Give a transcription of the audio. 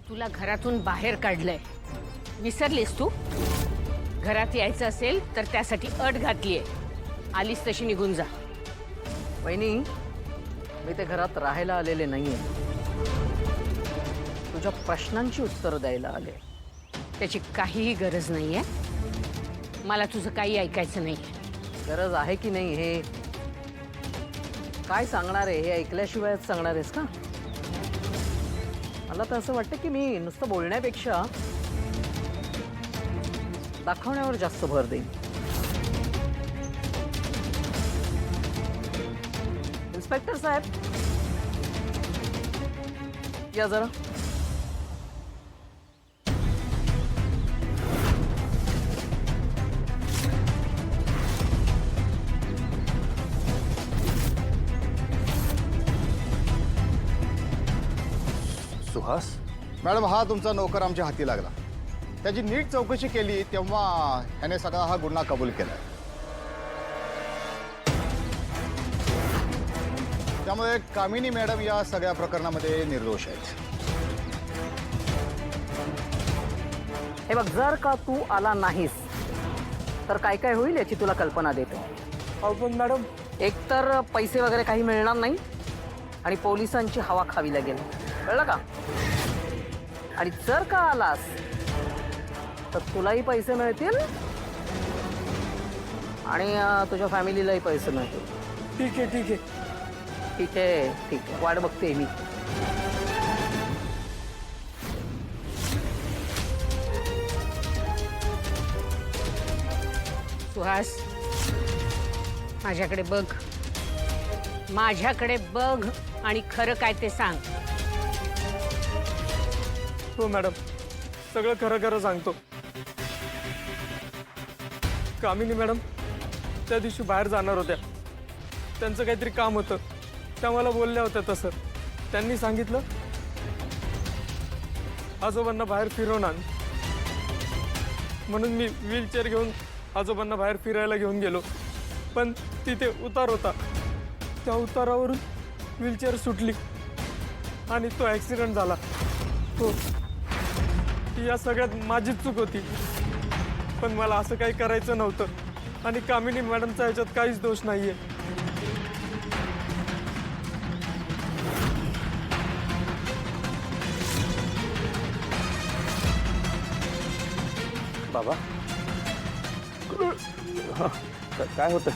तुला घरातून बाहेर काढलंय, विसरलीस तू? घरात यायचं असेल तर त्यासाठी अट घातलीये, आलीस तशी निघून जा. वहिनी, मी ते घरात राहायला आलेले नाहीये, तुझ्या प्रश्नांची उत्तरं द्यायला आले. त्याची काहीही गरज नाहीये. मला तुझं काही ऐकायचं नाही. गरज आहे की नाही हे काय सांगणार आहे, हे ऐकल्याशिवायच सांगणार आहेस का? मला तर असं वाटतं की मी नुसतं बोलण्यापेक्षा दाखवण्यावर जास्त भर देईन. इन्स्पेक्टर साहेब, या जरा. सुहास मॅडम, हा तुमचा नोकर आमच्या हाती लागला. त्याची नीट चौकशी केली तेव्हा ह्याने सगळा हा गुन्हा कबूल केला. त्यामुळे कामिनी मॅडम या सगळ्या प्रकरणामध्ये निर्दोष आहेत. हे बघ, जर का तू आला नाहीस तर काय काय होईल याची तुला कल्पना देतो. पण मॅडम, एकतर पैसे वगैरे काही मिळणार नाही आणि पोलिसांची हवा खावी लागेल, कळलं का? आणि जर का आलास तर तुलाही पैसे मिळतील आणि तुझ्या फॅमिलीलाही पैसे मिळतील. ठीक आहे ठीक आहे. ठीक आहे ठीक आहे, वाट बघते मी. सुहास, माझ्याकडे बघ, माझ्याकडे बघ आणि खरं काय ते सांग. हो मॅडम, सगळं खरं खरं सांगतो. कामिनी मॅडम त्या दिवशी बाहेर जाणार होत्या. त्यांचं काहीतरी काम होतं, त्या मला बोलल्या होत्या. तसं त्यांनी सांगितलं आजोबांना बाहेर फिरवून आण, म्हणून मी व्हीलचेअर घेऊन आजोबांना बाहेर फिरायला घेऊन गेलो. पण तिथे उतार होता, त्या उतारावरून व्हीलचेअर सुटली आणि तो ॲक्सिडेंट झाला. हो, या सगळ्यात माझीच चूक होती. पण मला असं काही करायचं नव्हतं आणि कामिनी मॅडमचा ह्याच्यात काहीच दोष नाहीये. बाबा, काय होतं?